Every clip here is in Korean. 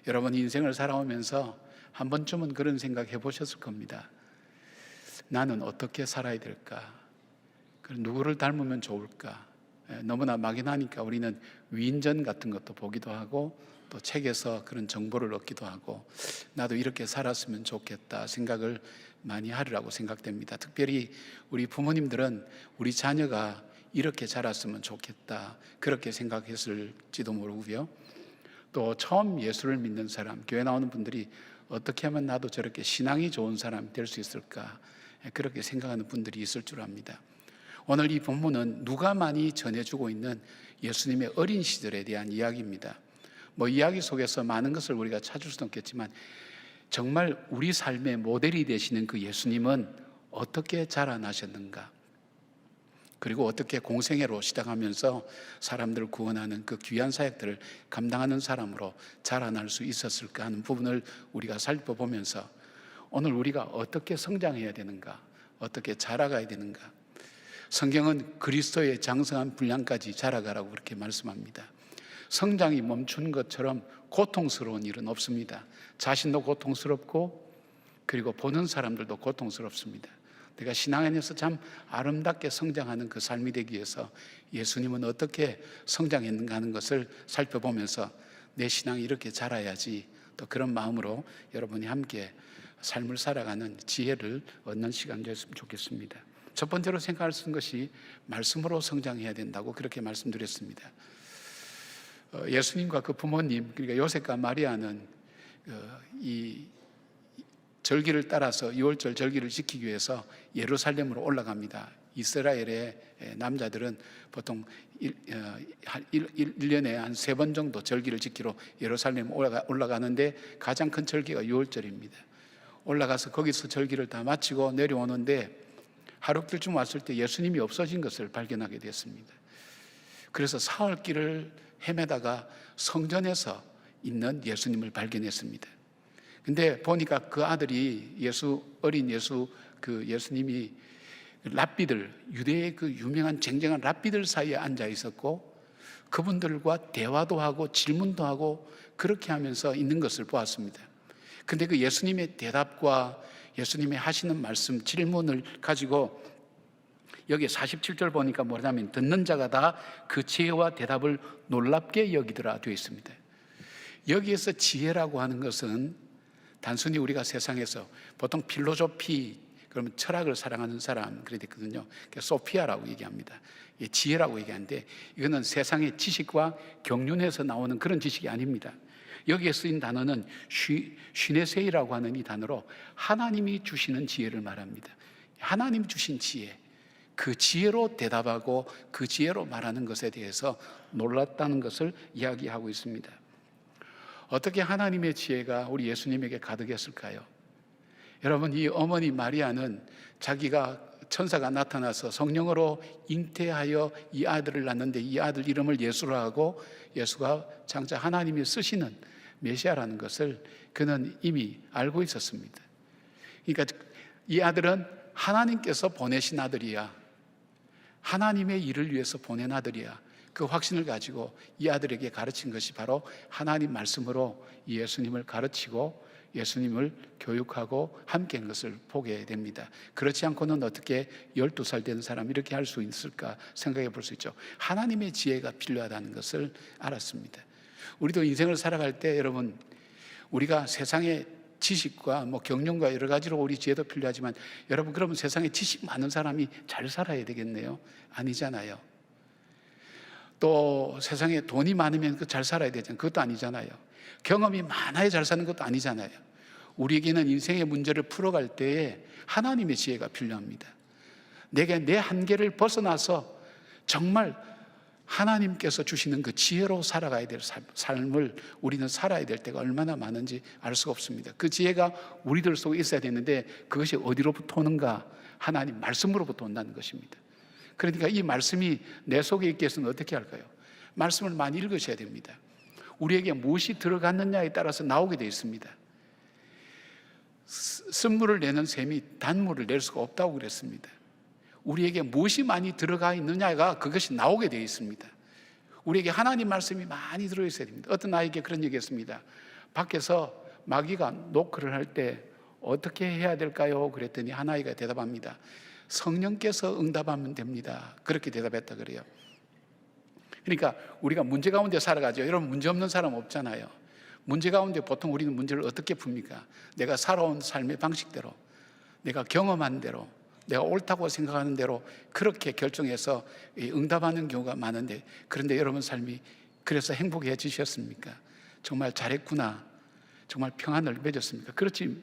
여러분 인생을 살아오면서 한 번쯤은 그런 생각 해보셨을 겁니다. 나는 어떻게 살아야 될까? 누구를 닮으면 좋을까? 너무나 막연하니까 우리는 위인전 같은 것도 보기도 하고 또 책에서 그런 정보를 얻기도 하고 나도 이렇게 살았으면 좋겠다 생각을 많이 하리라고 생각됩니다. 특별히 우리 부모님들은 우리 자녀가 이렇게 자랐으면 좋겠다 그렇게 생각했을지도 모르고요. 또 처음 예수를 믿는 사람, 교회 나오는 분들이 어떻게 하면 나도 저렇게 신앙이 좋은 사람이 될 수 있을까 그렇게 생각하는 분들이 있을 줄 압니다. 오늘 이 본문은 누가 많이 전해주고 있는 예수님의 어린 시절에 대한 이야기입니다. 이야기 속에서 많은 것을 우리가 찾을 수는 없겠지만 정말 우리 삶의 모델이 되시는 그 예수님은 어떻게 자라나셨는가, 그리고 어떻게 공생애로 시작하면서 사람들을 구원하는 그 귀한 사역들을 감당하는 사람으로 자라날 수 있었을까 하는 부분을 우리가 살펴보면서 오늘 우리가 어떻게 성장해야 되는가, 어떻게 자라가야 되는가. 성경은 그리스도의 장성한 분량까지 자라가라고 그렇게 말씀합니다. 성장이 멈춘 것처럼 고통스러운 일은 없습니다. 자신도 고통스럽고 그리고 보는 사람들도 고통스럽습니다. 내가 신앙 안에서 참 아름답게 성장하는 그 삶이 되기 위해서 예수님은 어떻게 성장했는가 하는 것을 살펴보면서 내 신앙이 이렇게 자라야지, 또 그런 마음으로 여러분이 함께 삶을 살아가는 지혜를 얻는 시간 되었으면 좋겠습니다. 첫 번째로 생각할 수 있는 것이 말씀으로 성장해야 된다고 그렇게 말씀드렸습니다. 예수님과 그 부모님, 그러니까 요셉과 마리아는 이 절기를 따라서 6월절 절기를 지키기 위해서 예루살렘으로 올라갑니다. 이스라엘의 남자들은 보통 1년에 한 3번 정도 절기를 지키러 예루살렘 올라가는데 가장 큰 절기가 6월절입니다. 올라가서 거기서 절기를 다 마치고 내려오는데 하룻길쯤 왔을 때 예수님이 없어진 것을 발견하게 됐습니다. 그래서 사흘길을 헤매다가 성전에서 있는 예수님을 발견했습니다. 근데 보니까 그 아들이 어린 예수님이 랍비들, 유대의 그 유명한 쟁쟁한 랍비들 사이에 앉아 있었고 그분들과 대화도 하고 질문도 하고 그렇게 하면서 있는 것을 보았습니다. 근데 그 예수님의 대답과 예수님의 하시는 말씀, 질문을 가지고 여기 47절 보니까 뭐냐면 듣는 자가 다 그 지혜와 대답을 놀랍게 여기더라 되어 있습니다. 여기에서 지혜라고 하는 것은 단순히 우리가 세상에서 보통 필로소피, 그러면 철학을 사랑하는 사람 그래 됐거든요. 소피아라고 얘기합니다. 지혜라고 얘기하는데 이거는 세상의 지식과 경륜에서 나오는 그런 지식이 아닙니다. 여기에 쓰인 단어는 쉬네세이라고 하는 이 단어로 하나님이 주시는 지혜를 말합니다. 하나님 주신 지혜, 그 지혜로 대답하고 그 지혜로 말하는 것에 대해서 놀랐다는 것을 이야기하고 있습니다. 어떻게 하나님의 지혜가 우리 예수님에게 가득했을까요? 여러분, 이 어머니 마리아는 자기가 천사가 나타나서 성령으로 잉태하여 이 아들을 낳는데 이 아들 이름을 예수로 하고 예수가 장차 하나님이 쓰시는 메시아라는 것을 그는 이미 알고 있었습니다. 그러니까 이 아들은 하나님께서 보내신 아들이야, 하나님의 일을 위해서 보낸 아들이야, 그 확신을 가지고 이 아들에게 가르친 것이 바로 하나님 말씀으로 예수님을 가르치고 예수님을 교육하고 함께한 것을 보게 됩니다. 그렇지 않고는 어떻게 12살 된 사람이 이렇게 할 수 있을까 생각해 볼 수 있죠. 하나님의 지혜가 필요하다는 것을 알았습니다. 우리도 인생을 살아갈 때 여러분, 우리가 세상의 지식과 경륜과 여러 가지로 우리 지혜도 필요하지만 여러분, 그러면 세상에 지식 많은 사람이 잘 살아야 되겠네요? 아니잖아요. 또 세상에 돈이 많으면 잘 살아야 되잖아요. 그것도 아니잖아요. 경험이 많아야 잘 사는 것도 아니잖아요. 우리에게는 인생의 문제를 풀어갈 때에 하나님의 지혜가 필요합니다. 내게 내 한계를 벗어나서 정말 하나님께서 주시는 그 지혜로 살아가야 될 삶을 우리는 살아야 될 때가 얼마나 많은지 알 수가 없습니다. 그 지혜가 우리들 속에 있어야 되는데 그것이 어디로부터 오는가? 하나님 말씀으로부터 온다는 것입니다. 그러니까 이 말씀이 내 속에 있게 해서는 어떻게 할까요? 말씀을 많이 읽으셔야 됩니다. 우리에게 무엇이 들어갔느냐에 따라서 나오게 되어 있습니다. 쓴물을 내는 샘이 단물을 낼 수가 없다고 그랬습니다. 우리에게 무엇이 많이 들어가 있느냐가 그것이 나오게 되어 있습니다. 우리에게 하나님 말씀이 많이 들어있어야 됩니다. 어떤 아이에게 그런 얘기했습니다. 밖에서 마귀가 노크를 할 때 어떻게 해야 될까요? 그랬더니 한 아이가 대답합니다. 성령께서 응답하면 됩니다. 그렇게 대답했다 그래요. 그러니까 우리가 문제 가운데 살아가죠. 여러분, 문제 없는 사람 없잖아요. 문제 가운데 보통 우리는 문제를 어떻게 풉니까? 내가 살아온 삶의 방식대로, 내가 경험한 대로, 내가 옳다고 생각하는 대로 그렇게 결정해서 응답하는 경우가 많은데, 그런데 여러분 삶이 그래서 행복해지셨습니까? 정말 잘했구나, 정말 평안을 맺었습니까? 그렇지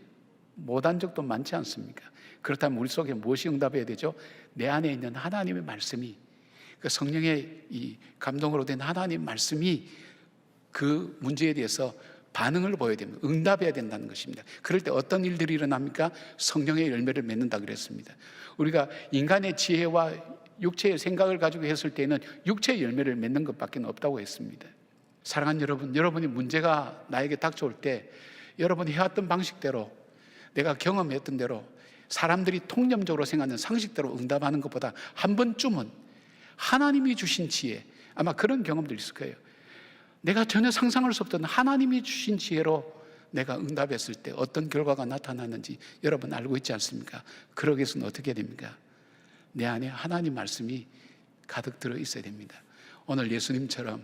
못한 적도 많지 않습니까? 그렇다면 우리 속에 무엇이 응답해야 되죠? 내 안에 있는 하나님의 말씀이, 그 성령의 이 감동으로 된 하나님 말씀이 그 문제에 대해서 반응을 보여야 됩니다. 응답해야 된다는 것입니다. 그럴 때 어떤 일들이 일어납니까? 성령의 열매를 맺는다 그랬습니다. 우리가 인간의 지혜와 육체의 생각을 가지고 했을 때는 육체의 열매를 맺는 것밖에 없다고 했습니다. 사랑하는 여러분, 여러분이 문제가 나에게 닥쳐올 때 여러분이 해왔던 방식대로, 내가 경험했던 대로, 사람들이 통념적으로 생각하는 상식대로 응답하는 것보다 한 번쯤은 하나님이 주신 지혜, 아마 그런 경험들이 있을 거예요. 내가 전혀 상상할 수 없던 하나님이 주신 지혜로 내가 응답했을 때 어떤 결과가 나타났는지 여러분 알고 있지 않습니까? 그러기 위해서는 어떻게 됩니까? 내 안에 하나님 말씀이 가득 들어 있어야 됩니다. 오늘 예수님처럼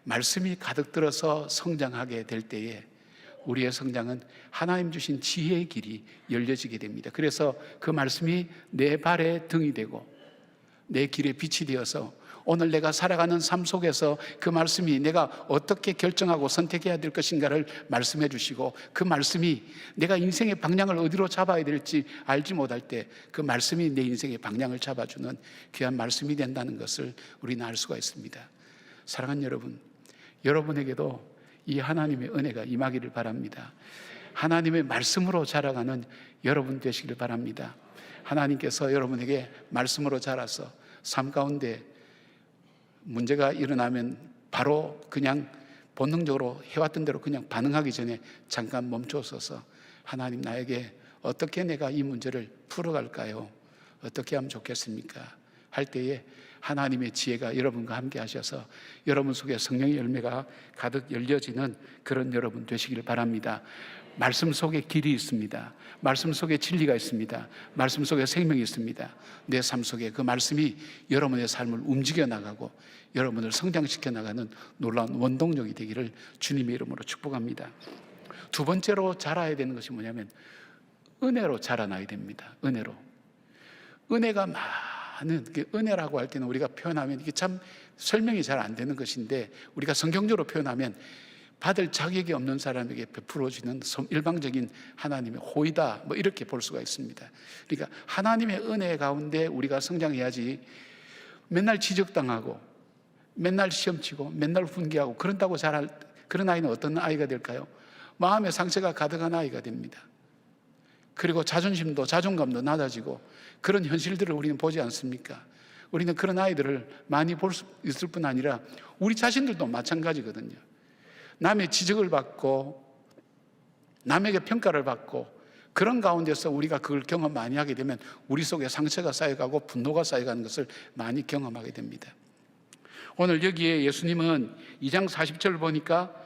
말씀이 가득 들어서 성장하게 될 때에 우리의 성장은 하나님 주신 지혜의 길이 열려지게 됩니다. 그래서 그 말씀이 내 발의 등이 되고 내 길의 빛이 되어서 오늘 내가 살아가는 삶 속에서 그 말씀이 내가 어떻게 결정하고 선택해야 될 것인가를 말씀해 주시고, 그 말씀이 내가 인생의 방향을 어디로 잡아야 될지 알지 못할 때 그 말씀이 내 인생의 방향을 잡아주는 귀한 말씀이 된다는 것을 우리는 알 수가 있습니다. 사랑하는 여러분, 여러분에게도 이 하나님의 은혜가 임하기를 바랍니다. 하나님의 말씀으로 자라가는 여러분 되시기를 바랍니다. 하나님께서 여러분에게 말씀으로 자라서 삶 가운데 문제가 일어나면 바로 그냥 본능적으로 해왔던 대로 그냥 반응하기 전에 잠깐 멈춰서서 하나님, 나에게 어떻게 내가 이 문제를 풀어갈까요? 어떻게 하면 좋겠습니까? 할 때에 하나님의 지혜가 여러분과 함께 하셔서 여러분 속에 성령의 열매가 가득 열려지는 그런 여러분 되시기를 바랍니다. 말씀 속에 길이 있습니다. 말씀 속에 진리가 있습니다. 말씀 속에 생명이 있습니다. 내 삶 속에 그 말씀이 여러분의 삶을 움직여 나가고 여러분을 성장시켜 나가는 놀라운 원동력이 되기를 주님의 이름으로 축복합니다. 두 번째로 자라야 되는 것이 뭐냐면 은혜로 자라나야 됩니다. 은혜로. 은혜가 많은, 은혜라고 할 때는 우리가 표현하면 이게 참 설명이 잘 안 되는 것인데, 우리가 성경적으로 표현하면 받을 자격이 없는 사람에게 베풀어지는 일방적인 하나님의 호의다, 뭐 이렇게 볼 수가 있습니다. 그러니까 하나님의 은혜 가운데 우리가 성장해야지 맨날 지적당하고 맨날 시험치고 맨날 훈계하고 그런다고 자랄 그런 아이는 어떤 아이가 될까요? 마음의 상처가 가득한 아이가 됩니다. 그리고 자존심도 자존감도 낮아지고 그런 현실들을 우리는 보지 않습니까? 우리는 그런 아이들을 많이 볼 수 있을 뿐 아니라 우리 자신들도 마찬가지거든요. 남의 지적을 받고 남에게 평가를 받고 그런 가운데서 우리가 그걸 경험 많이 하게 되면 우리 속에 상처가 쌓여가고 분노가 쌓여가는 것을 많이 경험하게 됩니다. 오늘 여기에 예수님은 2장 40절을 보니까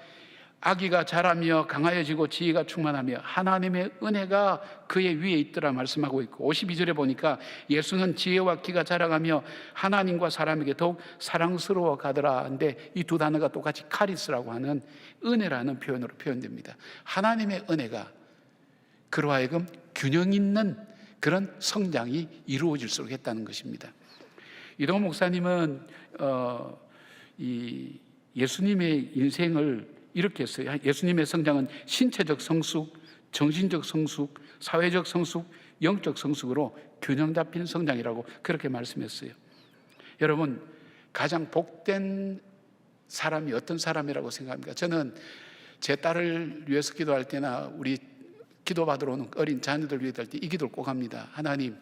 아기가 자라며 강하여지고 지혜가 충만하며 하나님의 은혜가 그의 위에 있더라 말씀하고 있고, 52절에 보니까 예수는 지혜와 키가 자라가며 하나님과 사람에게 더욱 사랑스러워 가더라 하는데, 이 두 단어가 똑같이 카리스라고 하는 은혜라는 표현으로 표현됩니다. 하나님의 은혜가 그로 하여금 균형 있는 그런 성장이 이루어질수록 했다는 것입니다. 이동호 목사님은 이 예수님의 인생을 이렇게 했어요. 예수님의 성장은 신체적 성숙, 정신적 성숙, 사회적 성숙, 영적 성숙으로 균형 잡힌 성장이라고 그렇게 말씀했어요. 여러분, 가장 복된 사람이 어떤 사람이라고 생각합니까? 저는 제 딸을 위해서 기도할 때나 우리 기도받으러 오는 어린 자녀들 위해 할 때 이 기도를 꼭 합니다. 하나님,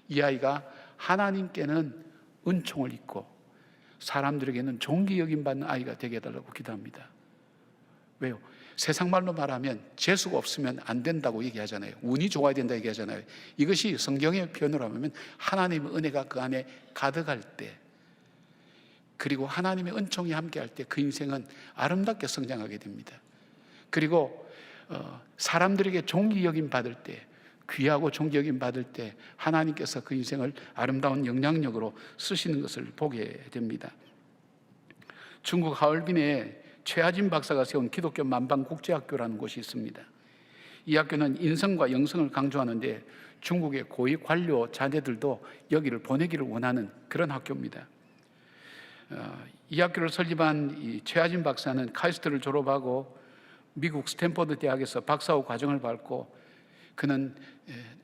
이 아이가 하나님께는 은총을 입고 사람들에게는 존귀 여김받는 아이가 되게 해달라고 기도합니다. 왜요? 세상 말로 말하면 재수가 없으면 안 된다고 얘기하잖아요. 운이 좋아야 된다 얘기하잖아요. 이것이 성경의 표현으로 하면 하나님의 은혜가 그 안에 가득할 때, 그리고 하나님의 은총이 함께할 때 그 인생은 아름답게 성장하게 됩니다. 그리고 사람들에게 존귀 여김 받을 때, 귀하고 존귀 여김 받을 때 하나님께서 그 인생을 아름다운 영향력으로 쓰시는 것을 보게 됩니다. 중국 하얼빈에 최하진 박사가 세운 기독교 만방국제학교라는 곳이 있습니다. 이 학교는 인성과 영성을 강조하는데 중국의 고위 관료 자녀들도 여기를 보내기를 원하는 그런 학교입니다. 이 학교를 설립한 이 최하진 박사는 카이스트를 졸업하고 미국 스탠퍼드 대학에서 박사후 과정을 밟고 그는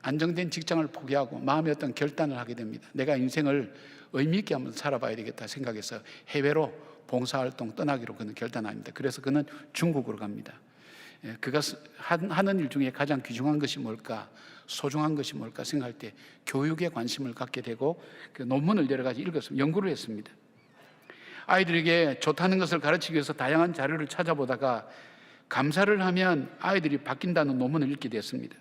안정된 직장을 포기하고 마음의 어떤 결단을 하게 됩니다. 내가 인생을 의미 있게 한번 살아봐야 되겠다 생각해서 해외로 봉사활동 떠나기로 그는 결단합니다. 그래서 그는 중국으로 갑니다. 그가 하는 일 중에 가장 귀중한 것이 뭘까, 소중한 것이 뭘까 생각할 때 교육에 관심을 갖게 되고 그 논문을 여러 가지 읽었습니다. 연구를 했습니다. 아이들에게 좋다는 것을 가르치기 위해서 다양한 자료를 찾아보다가 감사를 하면 아이들이 바뀐다는 논문을 읽게 됐습니다.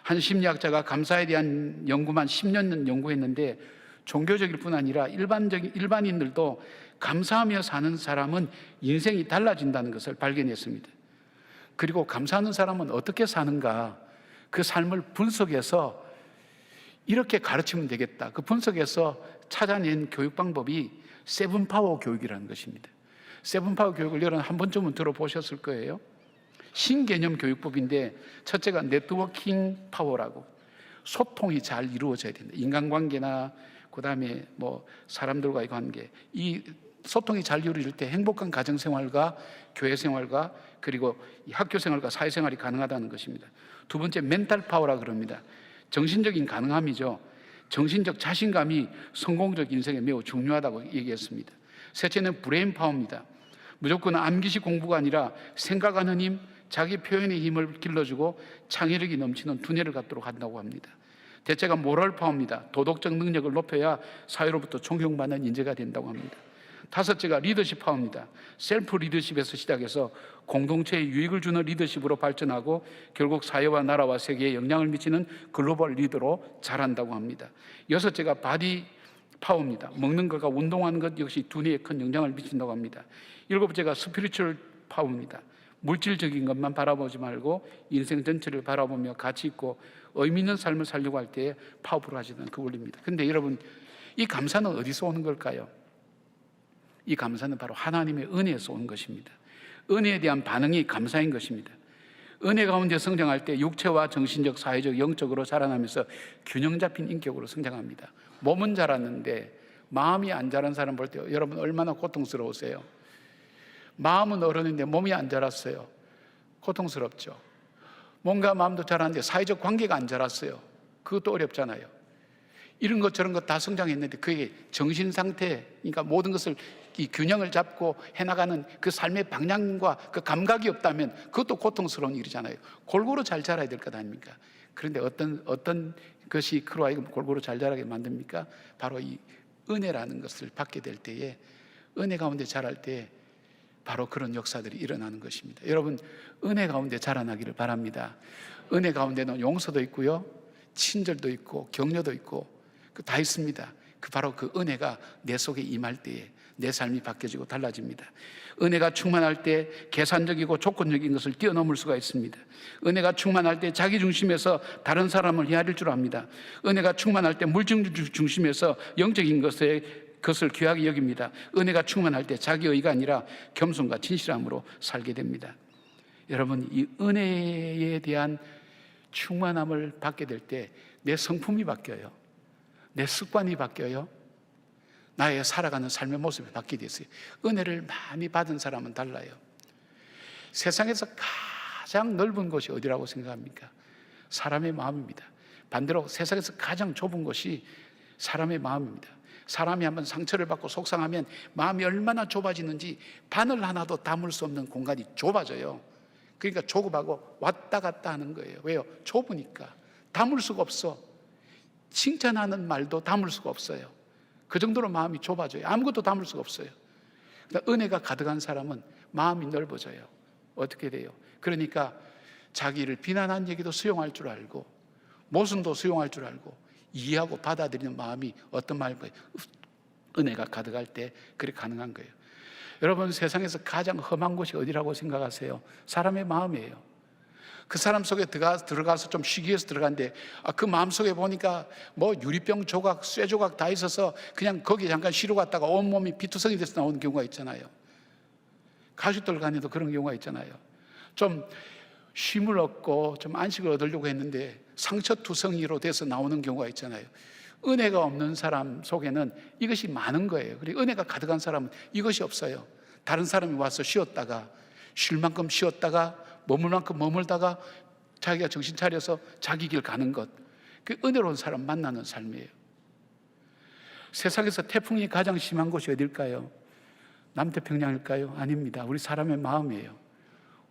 한 심리학자가 감사에 대한 연구만 10년 연구했는데 종교적일 뿐 아니라 일반인들도 감사하며 사는 사람은 인생이 달라진다는 것을 발견했습니다. 그리고 감사하는 사람은 어떻게 사는가, 그 삶을 분석해서 이렇게 가르치면 되겠다, 그 분석해서 찾아낸 교육 방법이 세븐파워 교육이라는 것입니다. 세븐파워 교육을 여러분 한 번쯤은 들어보셨을 거예요. 신개념 교육법인데 첫째가 네트워킹 파워라고, 소통이 잘 이루어져야 된다. 인간관계나 그 다음에 뭐 사람들과의 관계, 이 소통이 잘 이루어질 때 행복한 가정생활과 교회생활과 그리고 학교생활과 사회생활이 가능하다는 것입니다. 두 번째 멘탈 파워라 그럽니다. 정신적인 가능함이죠. 정신적 자신감이 성공적 인생에 매우 중요하다고 얘기했습니다. 셋째는 브레인 파워입니다. 무조건 암기식 공부가 아니라 생각하는 힘, 자기 표현의 힘을 길러주고 창의력이 넘치는 두뇌를 갖도록 한다고 합니다. 대체가 모럴 파워입니다. 도덕적 능력을 높여야 사회로부터 존경받는 인재가 된다고 합니다. 다섯째가 리더십 파워입니다. 셀프 리더십에서 시작해서 공동체에 유익을 주는 리더십으로 발전하고 결국 사회와 나라와 세계에 영향을 미치는 글로벌 리더로 자란다고 합니다. 여섯째가 바디 파워입니다. 먹는 것과 운동하는 것 역시 두뇌에 큰 영향을 미친다고 합니다. 일곱째가 스피리추얼 파워입니다. 물질적인 것만 바라보지 말고 인생 전체를 바라보며 가치 있고 의미 있는 삶을 살려고 할 때 파워풀하시는 그 원리입니다. 그런데 여러분, 이 감사는 어디서 오는 걸까요? 이 감사는 바로 하나님의 은혜에서 오는 것입니다. 은혜에 대한 반응이 감사인 것입니다. 은혜 가운데 성장할 때 육체와 정신적, 사회적, 영적으로 자라나면서 균형 잡힌 인격으로 성장합니다. 몸은 자랐는데 마음이 안 자란 사람 볼 때 여러분 얼마나 고통스러우세요? 마음은 어른인데 몸이 안 자랐어요. 고통스럽죠. 몸과 마음도 자랐는데 사회적 관계가 안 자랐어요. 그것도 어렵잖아요. 이런 것 저런 것 다 성장했는데 그게 정신 상태, 그러니까 모든 것을 이 균형을 잡고 해나가는 그 삶의 방향과 그 감각이 없다면 그것도 고통스러운 일이잖아요. 골고루 잘 자라야 될 것 아닙니까? 그런데 어떤 것이 그로 하여금 골고루 잘 자라게 만듭니까? 바로 이 은혜라는 것을 받게 될 때에, 은혜 가운데 자랄 때 바로 그런 역사들이 일어나는 것입니다. 여러분, 은혜 가운데 자라나기를 바랍니다. 은혜 가운데는 용서도 있고요, 친절도 있고 격려도 있고 다 있습니다. 바로 그 은혜가 내 속에 임할 때에 내 삶이 바뀌어지고 달라집니다. 은혜가 충만할 때 계산적이고 조건적인 것을 뛰어넘을 수가 있습니다. 은혜가 충만할 때 자기 중심에서 다른 사람을 헤아릴 줄 압니다. 은혜가 충만할 때 물질 중심에서 영적인 것을 귀하게 여깁니다. 은혜가 충만할 때 자기의가 아니라 겸손과 진실함으로 살게 됩니다. 여러분, 이 은혜에 대한 충만함을 받게 될 때 내 성품이 바뀌어요. 내 습관이 바뀌어요. 나의 살아가는 삶의 모습이 바뀌게 됐어요. 은혜를 많이 받은 사람은 달라요. 세상에서 가장 넓은 곳이 어디라고 생각합니까? 사람의 마음입니다. 반대로 세상에서 가장 좁은 곳이 사람의 마음입니다. 사람이 한번 상처를 받고 속상하면 마음이 얼마나 좁아지는지 바늘 하나도 담을 수 없는 공간이 좁아져요. 그러니까 조급하고 왔다 갔다 하는 거예요. 왜요? 좁으니까. 담을 수가 없어. 칭찬하는 말도 담을 수가 없어요. 그 정도로 마음이 좁아져요. 아무것도 담을 수가 없어요. 그러니까 은혜가 가득한 사람은 마음이 넓어져요. 어떻게 돼요? 그러니까 자기를 비난한 얘기도 수용할 줄 알고 모순도 수용할 줄 알고 이해하고 받아들이는 마음이 어떤 말일까요? 은혜가 가득할 때 그렇게 가능한 거예요. 여러분, 세상에서 가장 험한 곳이 어디라고 생각하세요? 사람의 마음이에요. 그 사람 속에 들어가서 좀 쉬기 위해서 들어갔는데 그 마음 속에 보니까 뭐 유리병 조각, 쇠 조각 다 있어서 그냥 거기 잠깐 쉬러 갔다가 온몸이 피투성이 돼서 나오는 경우가 있잖아요. 가족들 간에도 그런 경우가 있잖아요. 좀 쉼을 얻고 좀 안식을 얻으려고 했는데 상처투성이로 돼서 나오는 경우가 있잖아요. 은혜가 없는 사람 속에는 이것이 많은 거예요. 그리고 은혜가 가득한 사람은 이것이 없어요. 다른 사람이 와서 쉬었다가 쉴 만큼 쉬었다가 머물 만큼 머물다가 자기가 정신 차려서 자기 길 가는 것, 그 은혜로운 사람 만나는 삶이에요. 세상에서 태풍이 가장 심한 곳이 어딜까요? 남태평양일까요? 아닙니다. 우리 사람의 마음이에요.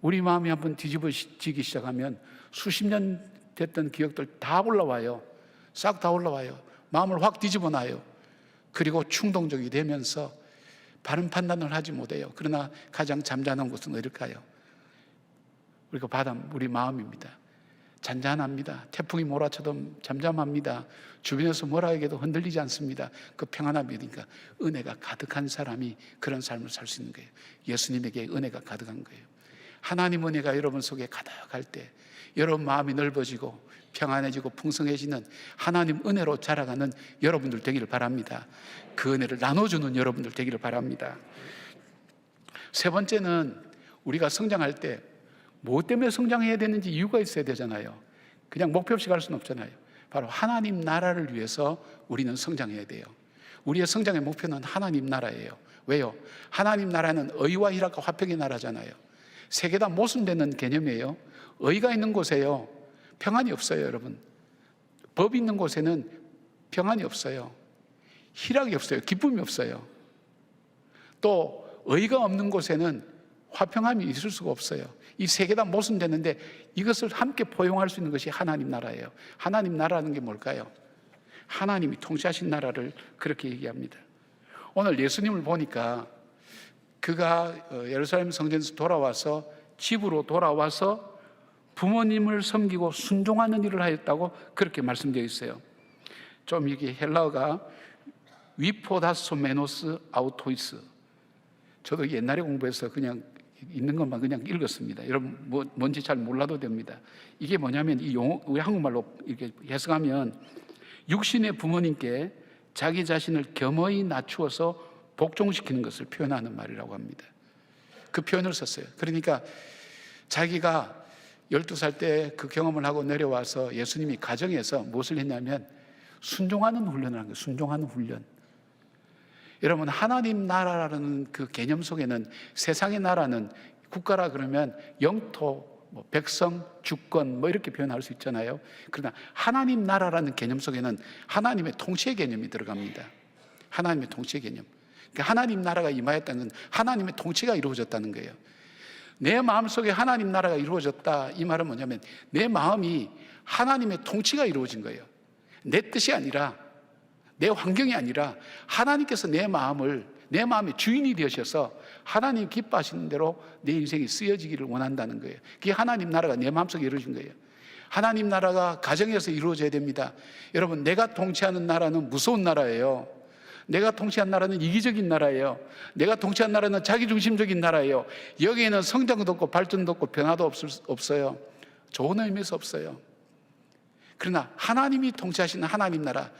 우리 마음이 한번 뒤집어지기 시작하면 수십 년 됐던 기억들 다 올라와요. 싹 다 올라와요. 마음을 확 뒤집어 놔요. 그리고 충동적이 되면서 바른 판단을 하지 못해요. 그러나 가장 잠잠한 곳은 어딜까요? 우리 마음입니다. 잔잔합니다. 태풍이 몰아쳐도 잠잠합니다. 주변에서 뭐라 해도 흔들리지 않습니다. 그 평안함이니까 은혜가 가득한 사람이 그런 삶을 살 수 있는 거예요. 예수님에게 은혜가 가득한 거예요. 하나님 은혜가 여러분 속에 가득할 때 여러분 마음이 넓어지고 평안해지고 풍성해지는 하나님 은혜로 자라가는 여러분들 되기를 바랍니다. 그 은혜를 나눠주는 여러분들 되기를 바랍니다. 세 번째는 우리가 성장할 때 무엇 때문에 성장해야 되는지 이유가 있어야 되잖아요. 그냥 목표 없이 갈 수는 없잖아요. 바로 하나님 나라를 위해서 우리는 성장해야 돼요. 우리의 성장의 목표는 하나님 나라예요. 왜요? 하나님 나라는 의와 희락과 화평의 나라잖아요. 세 개 다 모순되는 개념이에요. 의가 있는 곳에요 평안이 없어요. 여러분, 법이 있는 곳에는 평안이 없어요. 희락이 없어요. 기쁨이 없어요. 또 의가 없는 곳에는 화평함이 있을 수가 없어요. 이 세 개 다 모순되는데 이것을 함께 포용할 수 있는 것이 하나님 나라예요. 하나님 나라는 게 뭘까요? 하나님이 통치하신 나라를 그렇게 얘기합니다. 오늘 예수님을 보니까 그가 예루살렘 성전에서 돌아와서 집으로 돌아와서 부모님을 섬기고 순종하는 일을 하였다고 그렇게 말씀되어 있어요. 좀 이게 헬라어가 위포다소메노스 아우토이스. 저도 옛날에 공부해서 그냥 있는 것만 그냥 읽었습니다. 여러분 뭔지 잘 몰라도 됩니다. 이게 뭐냐면 이 용어 우리 한국말로 이렇게 해석하면 육신의 부모님께 자기 자신을 겸허히 낮추어서 복종시키는 것을 표현하는 말이라고 합니다. 그 표현을 썼어요. 그러니까 자기가 12살 때 그 경험을 하고 내려와서 예수님이 가정에서 무엇을 했냐면 순종하는 훈련을 한 거예요. 순종하는 훈련. 여러분, 하나님 나라라는 그 개념 속에는 세상의 나라는 국가라 그러면 영토, 백성, 주권 이렇게 표현할 수 있잖아요. 그러나 하나님 나라라는 개념 속에는 하나님의 통치의 개념이 들어갑니다. 하나님의 통치의 개념. 그러니까 하나님 나라가 임하였다는 건 하나님의 통치가 이루어졌다는 거예요. 내 마음속에 하나님 나라가 이루어졌다, 이 말은 뭐냐면 내 마음이 하나님의 통치가 이루어진 거예요. 내 뜻이 아니라, 내 환경이 아니라 하나님께서 내 마음의 주인이 되셔서 하나님 기뻐하시는 대로 내 인생이 쓰여지기를 원한다는 거예요. 그게 하나님 나라가 내 마음속에 이루어진 거예요. 하나님 나라가 가정에서 이루어져야 됩니다. 여러분, 내가 통치하는 나라는 무서운 나라예요. 내가 통치한 나라는 이기적인 나라예요. 내가 통치한 나라는 자기중심적인 나라예요. 여기에는 성장도 없고 발전도 없고 변화도 없어요. 좋은 의미에서 없어요. 그러나 하나님이 통치하시는 하나님 나라,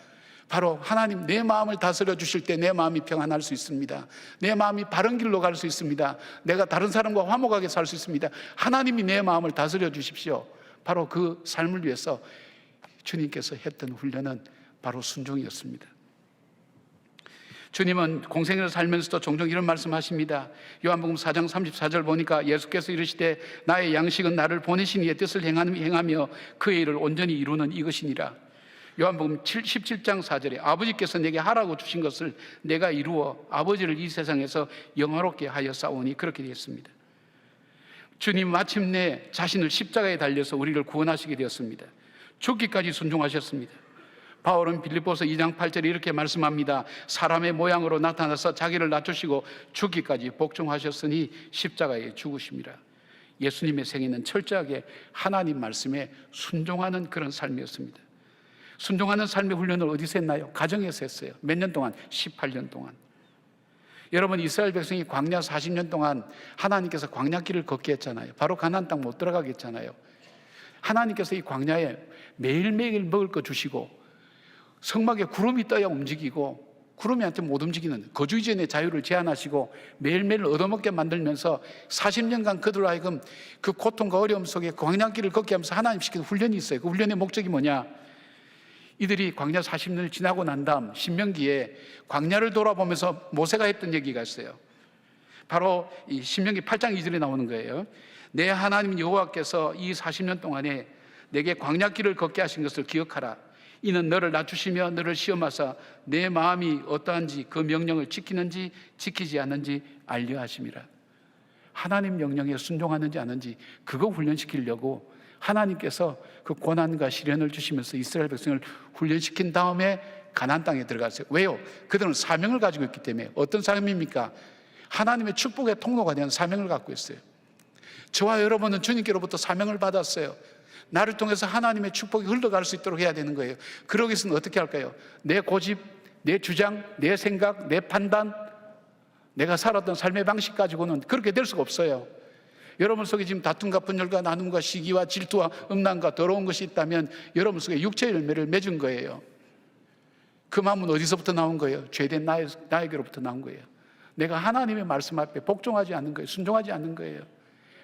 바로 하나님 내 마음을 다스려 주실 때 내 마음이 평안할 수 있습니다. 내 마음이 바른 길로 갈 수 있습니다. 내가 다른 사람과 화목하게 살 수 있습니다. 하나님이 내 마음을 다스려 주십시오. 바로 그 삶을 위해서 주님께서 했던 훈련은 바로 순종이었습니다. 주님은 공생애를 살면서도 종종 이런 말씀하십니다. 요한복음 4장 34절 보니까 예수께서 이르시되 나의 양식은 나를 보내신 이의 뜻을 행하며 그의 일을 온전히 이루는 이것이니라. 요한복음 17장 4절에 아버지께서 내게 하라고 주신 것을 내가 이루어 아버지를 이 세상에서 영화롭게 하여 싸우니, 그렇게 되었습니다. 주님 마침내 자신을 십자가에 달려서 우리를 구원하시게 되었습니다. 죽기까지 순종하셨습니다. 바울은 빌립보서 2장 8절에 이렇게 말씀합니다. 사람의 모양으로 나타나서 자기를 낮추시고 죽기까지 복종하셨으니 십자가에 죽으심이라. 예수님의 생애는 철저하게 하나님 말씀에 순종하는 그런 삶이었습니다. 순종하는 삶의 훈련을 어디서 했나요? 가정에서 했어요. 몇 년 동안? 18년 동안. 여러분, 이스라엘 백성이 광야 40년 동안 하나님께서 광야길을 걷게 했잖아요. 바로 가나안 땅 못 들어가게 했잖아요. 하나님께서 이 광야에 매일매일 먹을 거 주시고 성막에 구름이 떠야 움직이고 구름이 한테 못 움직이는 거주 이전의 자유를 제한하시고 매일매일 얻어먹게 만들면서 40년간 그들로 하여금 그 고통과 어려움 속에 광야길을 걷게 하면서 하나님 시키는 훈련이 있어요. 그 훈련의 목적이 뭐냐? 이들이 광야 40년을 지나고 난 다음 신명기에 광야를 돌아보면서 모세가 했던 얘기가 있어요. 바로 이 신명기 8장 2절에 나오는 거예요. 내 하나님 여호와께서 이 40년 동안에 내게 광야길을 걷게 하신 것을 기억하라. 이는 너를 낮추시며 너를 시험하사 내 마음이 어떠한지 그 명령을 지키는지 지키지 않는지 알려 하심이라. 하나님 명령에 순종하는지 않는지 그거 훈련시키려고 하나님께서 그 고난과 시련을 주시면서 이스라엘 백성을 훈련시킨 다음에 가나안 땅에 들어갔어요. 왜요? 그들은 사명을 가지고 있기 때문에. 어떤 사명입니까? 하나님의 축복의 통로가 되는 사명을 갖고 있어요. 저와 여러분은 주님께로부터 사명을 받았어요. 나를 통해서 하나님의 축복이 흘러갈 수 있도록 해야 되는 거예요. 그러기 위해서는 어떻게 할까요? 내 고집, 내 주장, 내 생각, 내 판단, 내가 살았던 삶의 방식 가지고는 그렇게 될 수가 없어요. 여러분 속에 지금 다툼과 분열과 나눔과 시기와 질투와 음란과 더러운 것이 있다면 여러분 속에 육체의 열매를 맺은 거예요. 그 마음은 어디서부터 나온 거예요? 죄된 나에게로부터 나온 거예요. 내가 하나님의 말씀 앞에 복종하지 않는 거예요. 순종하지 않는 거예요.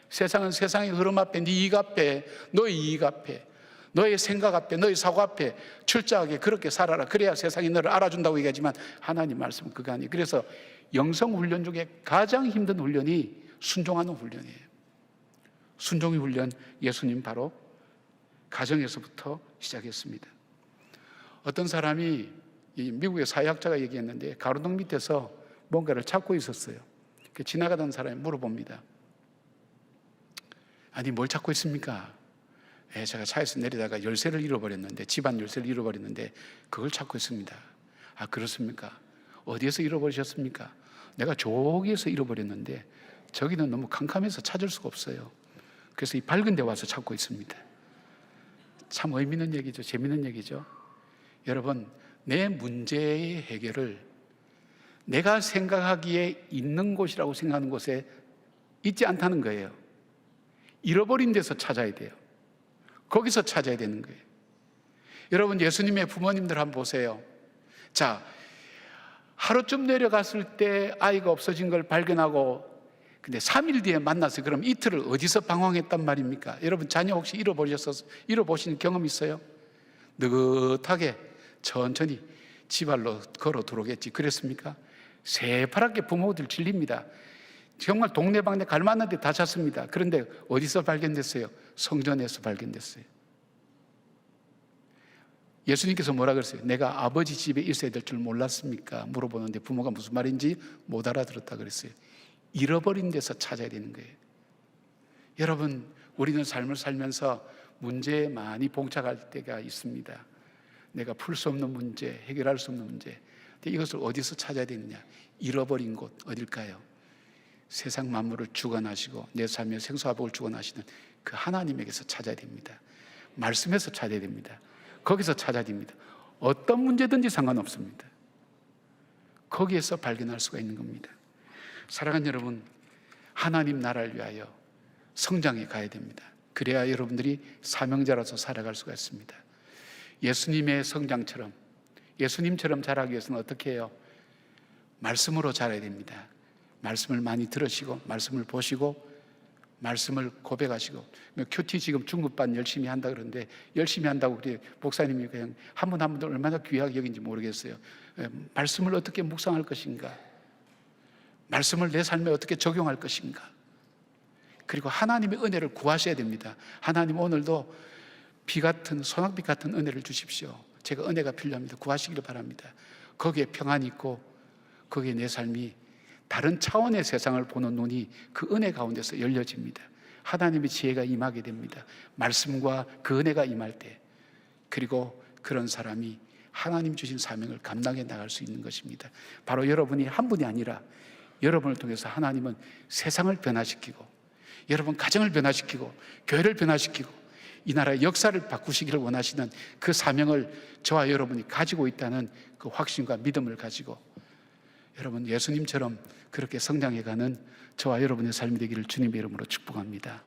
세상은 세상의 흐름 앞에, 네 이익 앞에, 너의 이익 앞에, 너의 생각 앞에, 너의 사고 앞에 철저하게 그렇게 살아라. 그래야 세상이 너를 알아준다고 얘기하지만 하나님 말씀은 그거 아니에요. 그래서 영성 훈련 중에 가장 힘든 훈련이 순종하는 훈련이에요. 순종의 훈련, 예수님 바로 가정에서부터 시작했습니다. 어떤 사람이 이 미국의 사회학자가 얘기했는데 가로등 밑에서 뭔가를 찾고 있었어요. 지나가던 사람이 물어봅니다. 아니, 뭘 찾고 있습니까? 제가 차에서 내리다가 열쇠를 잃어버렸는데, 집안 열쇠를 잃어버렸는데 그걸 찾고 있습니다. 아, 그렇습니까? 어디에서 잃어버리셨습니까? 내가 저기에서 잃어버렸는데 저기는 너무 캄캄해서 찾을 수가 없어요. 그래서 이 밝은 데 와서 찾고 있습니다. 참 의미 있는 얘기죠. 재미있는 얘기죠. 여러분, 내 문제의 해결을 내가 생각하기에 있는 곳이라고 생각하는 곳에 있지 않다는 거예요. 잃어버린 데서 찾아야 돼요. 거기서 찾아야 되는 거예요. 여러분, 예수님의 부모님들 한번 보세요. 자, 하루쯤 내려갔을 때 아이가 없어진 걸 발견하고 근데 3일 뒤에 만나서 그럼 이틀을 어디서 방황했단 말입니까? 여러분, 자녀 혹시 잃어보신 경험 있어요? 느긋하게 천천히 지발로 걸어 들어오겠지. 그랬습니까? 새파랗게 부모들 질립니다. 정말 동네방네 갈만한데 다 찾습니다. 그런데 어디서 발견됐어요? 성전에서 발견됐어요. 예수님께서 뭐라 그랬어요? 내가 아버지 집에 있어야 될 줄 몰랐습니까? 물어보는데 부모가 무슨 말인지 못 알아들었다 그랬어요. 잃어버린 데서 찾아야 되는 거예요. 여러분, 우리는 삶을 살면서 문제에 많이 봉착할 때가 있습니다. 내가 풀 수 없는 문제, 해결할 수 없는 문제. 근데 이것을 어디서 찾아야 되느냐? 잃어버린 곳 어딜까요? 세상 만물을 주관하시고 내 삶의 생사복을 주관하시는 그 하나님에게서 찾아야 됩니다. 말씀에서 찾아야 됩니다. 거기서 찾아야 됩니다. 어떤 문제든지 상관없습니다. 거기에서 발견할 수가 있는 겁니다. 사랑하는 여러분, 하나님 나라를 위하여 성장해 가야 됩니다. 그래야 여러분들이 사명자로서 살아갈 수가 있습니다. 예수님의 성장처럼, 예수님처럼 자라기 위해서는 어떻게 해요? 말씀으로 자라야 됩니다. 말씀을 많이 들으시고 말씀을 보시고 말씀을 고백하시고. 큐티 지금 중급반 열심히 한다 그러는데 열심히 한다고 우리 목사님이 그냥 한 분 한 분도 얼마나 귀하게 여긴지 모르겠어요. 말씀을 어떻게 묵상할 것인가, 말씀을 내 삶에 어떻게 적용할 것인가, 그리고 하나님의 은혜를 구하셔야 됩니다. 하나님 오늘도 비 같은 소낙비 같은 은혜를 주십시오. 제가 은혜가 필요합니다. 구하시기를 바랍니다. 거기에 평안이 있고 거기에 내 삶이 다른 차원의 세상을 보는 눈이 그 은혜 가운데서 열려집니다. 하나님의 지혜가 임하게 됩니다. 말씀과 그 은혜가 임할 때, 그리고 그런 사람이 하나님 주신 사명을 감당해 나갈 수 있는 것입니다. 바로 여러분이 한 분이 아니라 여러분을 통해서 하나님은 세상을 변화시키고 여러분 가정을 변화시키고 교회를 변화시키고 이 나라의 역사를 바꾸시기를 원하시는 그 사명을 저와 여러분이 가지고 있다는 그 확신과 믿음을 가지고 여러분 예수님처럼 그렇게 성장해가는 저와 여러분의 삶이 되기를 주님의 이름으로 축복합니다.